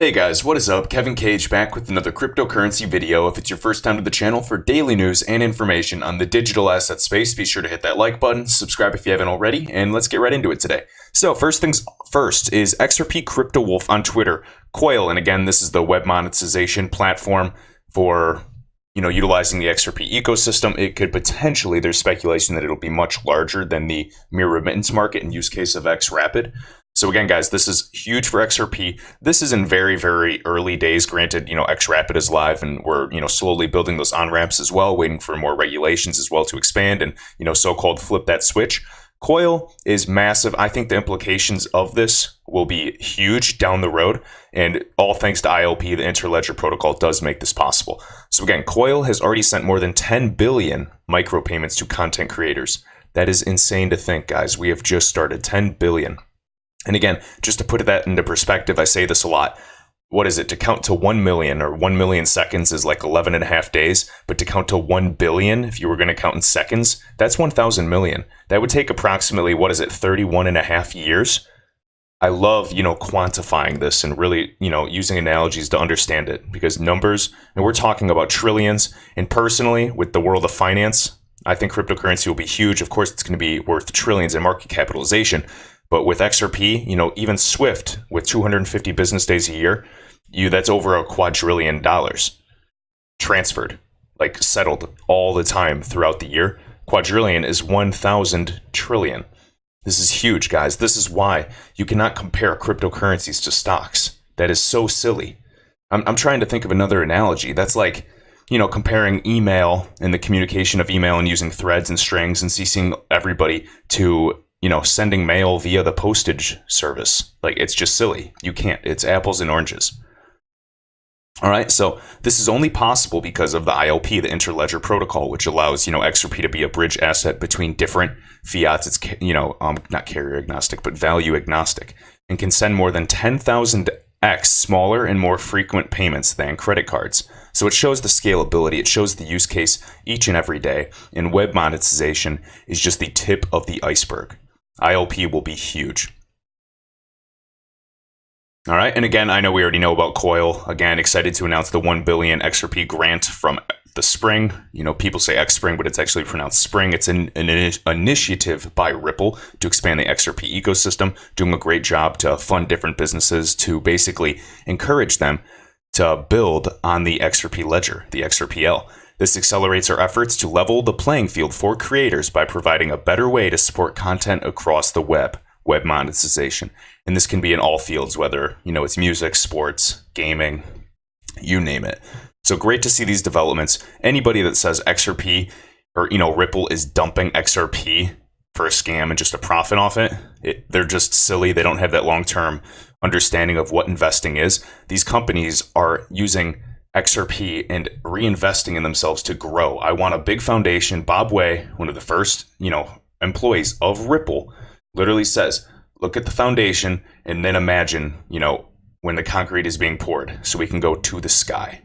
Hey guys, what is up? Kevin Cage back with another cryptocurrency video. If it's your first time to the channel, for daily news and information on the digital asset space, be sure to hit that like button, subscribe if you haven't already, and let's get right into it today. So first things first is XRP Crypto Wolf on Twitter, Coil, and again, this is the web monetization platform for utilizing the XRP ecosystem. It could potentially, there's speculation that it'll be much larger than the mere remittance market in use case of XRapid. So again, guys, this is huge for XRP. This is in very, very early days. Granted, XRapid is live and we're, slowly building those on-ramps as well, waiting for more regulations as well to expand and, so-called flip that switch. Coil is massive. I think the implications of this will be huge down the road. And all thanks to ILP, the Interledger Protocol does make this possible. So again, Coil has already sent more than 10 billion micropayments to content creators. That is insane to think, guys. We have just started 10 billion. And again, just to put that into perspective, I say this a lot. What is it? To count to 1 million or 1 million seconds is like 11 and a half days. But to count to 1 billion, if you were going to count in seconds, that's 1,000 million. That would take approximately, 31 and a half years. I love, quantifying this and really, using analogies to understand it, because numbers, and we're talking about trillions. And personally, with the world of finance, I think cryptocurrency will be huge. Of course, it's going to be worth trillions in market capitalization. But with XRP, even Swift with 250 business days a year, that's over $2 quadrillion transferred, like settled all the time throughout the year. Quadrillion is 1,000 trillion. This is huge, guys. This is why you cannot compare cryptocurrencies to stocks. That is so silly. I'm trying to think of another analogy. That's like, comparing email and the communication of email and using threads and strings and ceasing everybody to sending mail via the postage service. Like, it's just silly. You can't. It's apples and oranges. All right, so this is only possible because of the ILP, the Interledger Protocol, which allows, XRP to be a bridge asset between different fiats. It's, not carrier agnostic, but value agnostic, and can send more than 10,000x smaller and more frequent payments than credit cards. So it shows the scalability, it shows the use case each and every day, and web monetization is just the tip of the iceberg. ILP will be huge. All right, and again, I know we already know about Coil. Again, excited to announce the 1 billion XRP grant from the Spring. People say X Spring, but it's actually pronounced Spring. It's an initiative by Ripple to expand the XRP ecosystem, doing a great job to fund different businesses to basically encourage them to build on the XRP ledger, the XRPL. This accelerates our efforts to level the playing field for creators by providing a better way to support content across the web monetization. And this can be in all fields, whether, it's music, sports, gaming, you name it. So great to see these developments. Anybody that says XRP or, Ripple is dumping XRP for a scam and just a profit off it, they're just silly. They don't have that long-term understanding of what investing is. These companies are using XRP and reinvesting in themselves to grow. I want a big foundation. Bob Way, one of the first, employees of Ripple, literally says, look at the foundation and then imagine, when the concrete is being poured so we can go to the sky.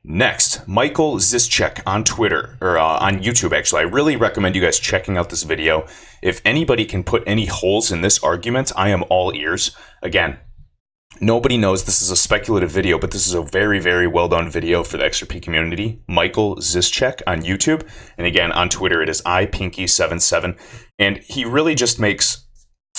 Next, Michael Zischek on Twitter, or on YouTube, actually. I really recommend you guys checking out this video. If anybody can put any holes in this argument, I am all ears. Again, nobody knows this is a speculative video, but this is a very, very well done video for the XRP community. Michael Zischek on YouTube. And again, on Twitter, it is iPinky77. And he really just makes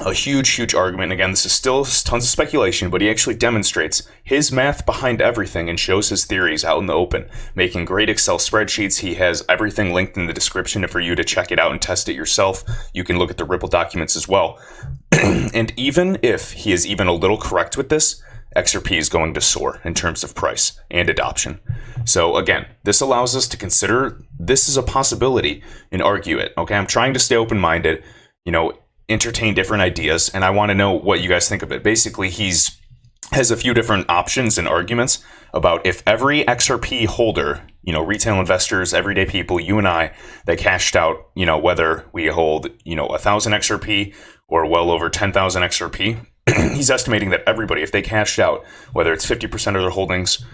a huge, huge argument. Again, this is still tons of speculation, but he actually demonstrates his math behind everything and shows his theories out in the open, making great Excel spreadsheets. He has everything linked in the description for you to check it out and test it yourself. You can look at the Ripple documents as well. And even if he is even a little correct with this, XRP is going to soar in terms of price and adoption. So again, this allows us to consider this is a possibility and argue it. Okay, I'm trying to stay open-minded, entertain different ideas, and I want to know what you guys think of it. Basically, has a few different options and arguments about if every XRP holder, retail investors, everyday people, you and I, that cashed out, whether we hold, 1,000 XRP or well over 10,000 XRP, he's estimating that everybody, if they cashed out, whether it's 50% of their holdings,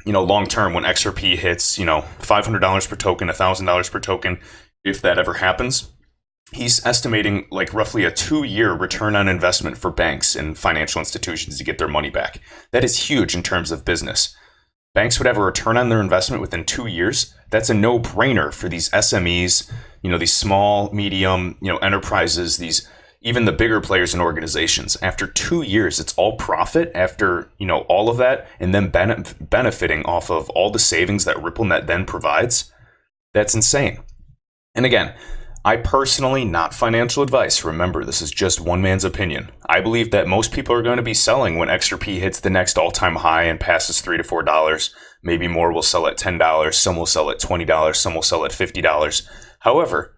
long term, when XRP hits, $500 per token, $1,000 per token, if that ever happens, he's estimating like roughly a 2-year return on investment for banks and financial institutions to get their money back. That is huge in terms of business. Banks would have a return on their investment within 2 years. That's a no-brainer for these SMEs, these small, medium, enterprises, these even the bigger players and organizations. After 2 years, it's all profit after, all of that, and then benefiting off of all the savings that RippleNet then provides. That's insane. And again, I personally, not financial advice, remember, this is just one man's opinion. I believe that most people are going to be selling when XRP hits the next all-time high and passes $3 to $4. Maybe more will sell at $10, some will sell at $20, some will sell at $50. However,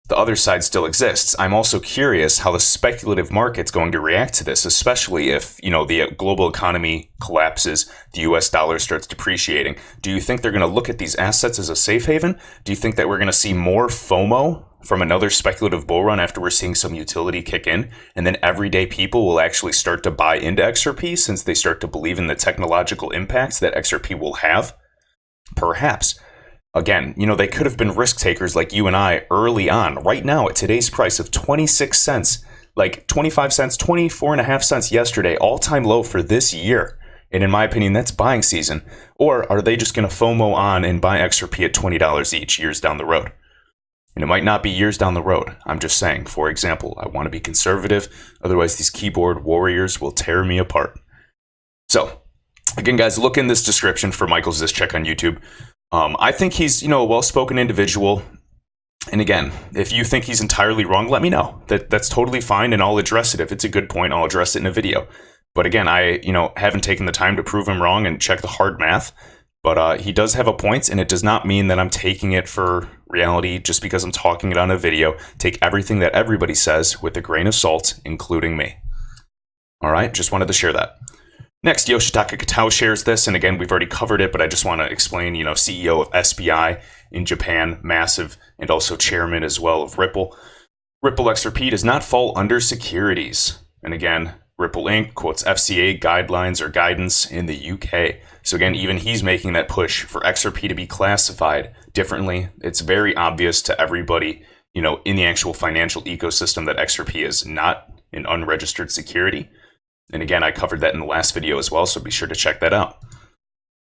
the other side still exists. I'm also curious how the speculative market's going to react to this, especially if, the global economy collapses, the US dollar starts depreciating. Do you think they're going to look at these assets as a safe haven? Do you think that we're going to see more FOMO from another speculative bull run after we're seeing some utility kick in? And then everyday people will actually start to buy into XRP since they start to believe in the technological impacts that XRP will have? Perhaps. Again, they could have been risk takers like you and I early on. Right now, at today's price of 26 cents, like 25 cents, 24.5 cents yesterday, all-time low for this year. And in my opinion, that's buying season. Or are they just going to FOMO on and buy XRP at $20 each years down the road? And it might not be years down the road. I'm just saying, for example, I want to be conservative. Otherwise, these keyboard warriors will tear me apart. So, again, guys, look in this description for Michael Zischek on YouTube. I think he's, a well-spoken individual. And again, if you think he's entirely wrong, let me know. That's totally fine, and I'll address it. If it's a good point, I'll address it in a video. But again, I, haven't taken the time to prove him wrong and check the hard math. But he does have a point, and it does not mean that I'm taking it for reality just because I'm talking it on a video. Take everything that everybody says with a grain of salt, including me. All right, just wanted to share that. Next, Yoshitaka Katao shares this, and again, we've already covered it, but I just want to explain, CEO of SBI in Japan, massive, and also chairman as well of Ripple. Ripple XRP does not fall under securities. And again, Ripple Inc. quotes FCA guidelines or guidance in the UK. So again, even he's making that push for XRP to be classified differently. It's very obvious to everybody, in the actual financial ecosystem that XRP is not an unregistered security. And again, I covered that in the last video as well, so be sure to check that out.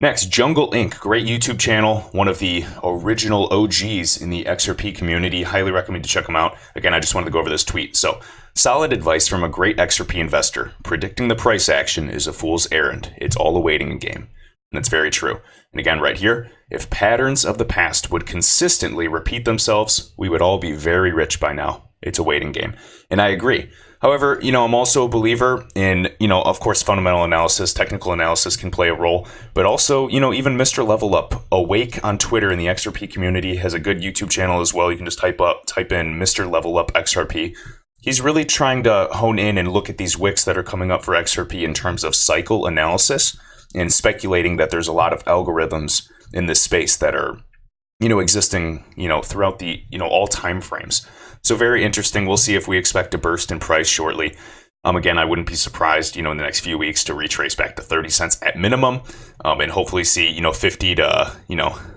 Next, Jungle Inc., great YouTube channel, one of the original OGs in the XRP community. Highly recommend to check them out. Again, I just wanted to go over this tweet. So, solid advice from a great XRP investor. Predicting the price action is a fool's errand. It's all a waiting game. And that's very true. And again, right here, if patterns of the past would consistently repeat themselves, we would all be very rich by now. It's a waiting game. And I agree. However, I'm also a believer in, of course, fundamental analysis, technical analysis can play a role, but also, even Mr. Level Up Awake on Twitter in the XRP community has a good YouTube channel as well. You can just type in Mr. Level Up XRP. He's really trying to hone in and look at these wicks that are coming up for XRP in terms of cycle analysis and speculating that there's a lot of algorithms in this space that are, existing, throughout the, all time frames. So very interesting. We'll see if we expect a burst in price shortly. Again, I wouldn't be surprised, in the next few weeks to retrace back to 30 cents at minimum, and hopefully see, 50 to,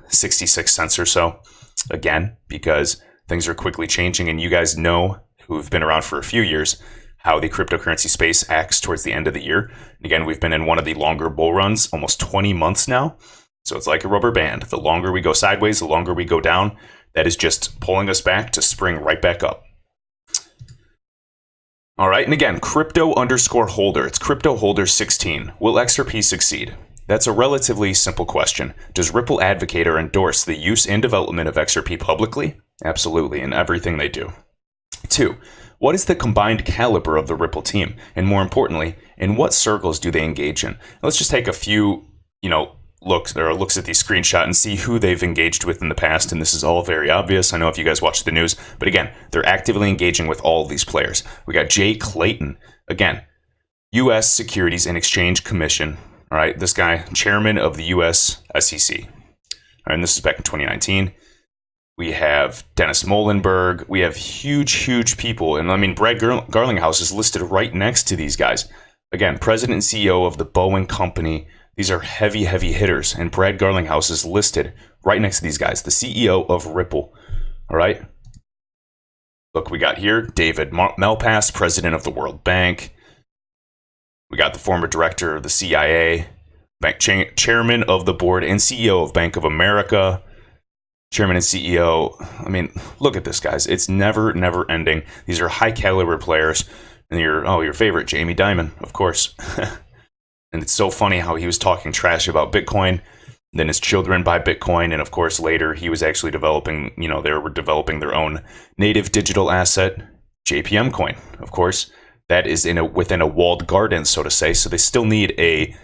66 cents or so again, because things are quickly changing. And you guys know, who've been around for a few years, how the cryptocurrency space acts towards the end of the year. And again, we've been in one of the longer bull runs, almost 20 months now. So it's like a rubber band. The longer we go sideways, the longer we go down. That is just pulling us back to spring right back up. All right, and again, crypto_holder. It's cryptoholder16. Will XRP succeed? That's a relatively simple question. Does Ripple advocate or endorse the use and development of XRP publicly? Absolutely, in everything they do. 2. What is the combined caliber of the Ripple team? And more importantly, in what circles do they engage in? Let's just take a few, looks at these screenshots and see who they've engaged with in the past. And this is all very obvious. I know if you guys watch the news, but again, they're actively engaging with all of these players. We got Jay Clayton, again, U.S. Securities and Exchange Commission. All right, this guy, chairman of the U.S. SEC. All right, and this is back in 2019. We have Dennis Molenberg. We have huge people. And I mean, Brad Garlinghouse is listed right next to these guys. Again, president and CEO of the Boeing Company. These are heavy hitters, and Brad Garlinghouse is listed right next to these guys, the CEO of Ripple. All right. Look, we got here David Malpass, president of the World Bank. We got the former director of the CIA, chairman of the board and CEO of Bank of America, chairman and CEO. I mean, look at this, guys. It's never ending. These are high caliber players. And your favorite, Jamie Dimon, of course. And it's so funny how he was talking trash about Bitcoin. Then his children buy Bitcoin. And of course, later he was actually developing, they were developing their own native digital asset, JPM coin, of course. That is within a walled garden, so to say. So they still need a,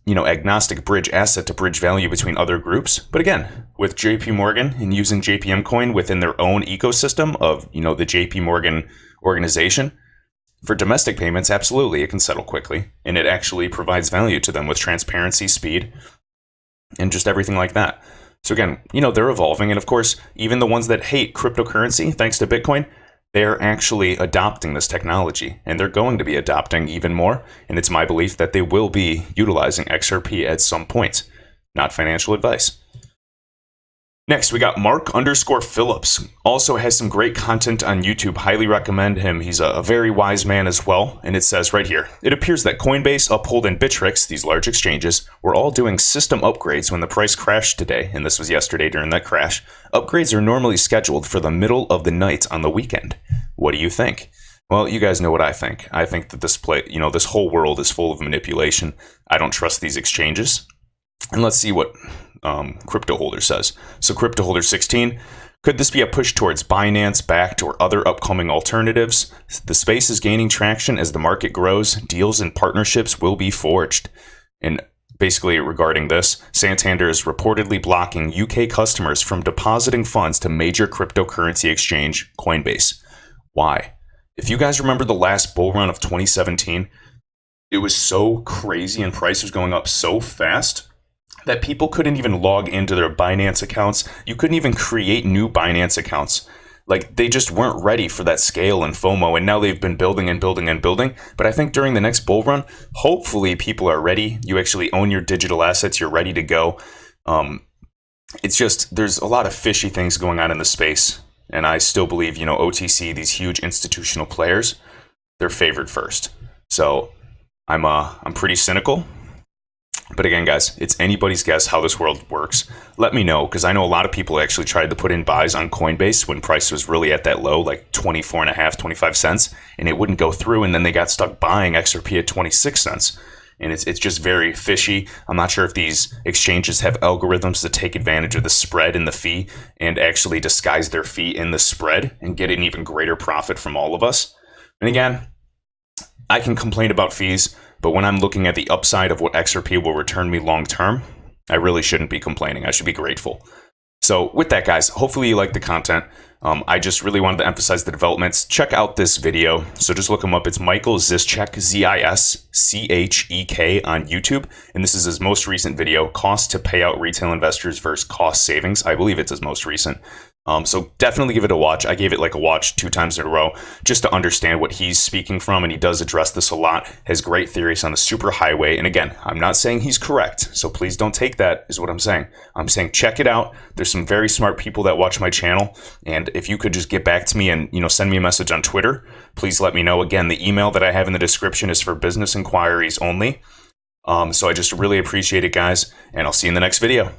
agnostic bridge asset to bridge value between other groups. But again, with JP Morgan and using JPM coin within their own ecosystem of, the JP Morgan organization, for domestic payments, absolutely, it can settle quickly. And it actually provides value to them with transparency, speed, and just everything like that. So again, they're evolving. And of course, even the ones that hate cryptocurrency, thanks to Bitcoin, they're actually adopting this technology. And they're going to be adopting even more. And it's my belief that they will be utilizing XRP at some point. Not financial advice. Next, we got Mark_Phillips. Also has some great content on YouTube. Highly recommend him. He's a very wise man as well. And it says right here, it appears that Coinbase, Uphold, and Bitrue, these large exchanges, were all doing system upgrades when the price crashed today. And this was yesterday during that crash. Upgrades are normally scheduled for the middle of the night on the weekend. What do you think? Well, you guys know what I think. I think that this whole world is full of manipulation. I don't trust these exchanges. And let's see what Crypto Holder says. So Crypto Holder 16, could this be a push towards Binance, backed, or other upcoming alternatives? The space is gaining traction as the market grows. Deals and partnerships will be forged. And basically regarding this, Santander is reportedly blocking UK customers from depositing funds to major cryptocurrency exchange Coinbase. Why? If you guys remember the last bull run of 2017, it was so crazy and price was going up so fast that people couldn't even log into their Binance accounts. You couldn't even create new Binance accounts. Like, they just weren't ready for that scale and FOMO, and now they've been building and building and building. But I think during the next bull run, hopefully people are ready. You actually own your digital assets. You're ready to go. It's just, there's a lot of fishy things going on in the space. And I still believe, OTC, these huge institutional players, they're favored first. So I'm pretty cynical. But again, guys, it's anybody's guess how this world works. Let me know, because I know a lot of people actually tried to put in buys on Coinbase when price was really at that low, like 24.5, 25 cents, and it wouldn't go through, and then they got stuck buying XRP at 26 cents. And it's just very fishy. I'm not sure if these exchanges have algorithms to take advantage of the spread and the fee and actually disguise their fee in the spread and get an even greater profit from all of us. And again, I can complain about fees, but when I'm looking at the upside of what XRP will return me long term, I really shouldn't be complaining. I should be grateful. So with that, guys, hopefully you like the content. I just really wanted to emphasize the developments. Check out this video. So just look him up. It's Michael Zischek, Zischek on YouTube. And this is his most recent video, Cost to Pay Out Retail Investors versus Cost Savings. I believe it's his most recent. So definitely give it a watch. I gave it like a watch 2 times in a row just to understand what he's speaking from. And he does address this a lot. Has great theories on the superhighway. And again, I'm not saying he's correct. So please don't take that is what I'm saying. I'm saying check it out. There's some very smart people that watch my channel. And if you could just get back to me and, send me a message on Twitter, please let me know. Again, the email that I have in the description is for business inquiries only. So I just really appreciate it, guys. And I'll see you in the next video.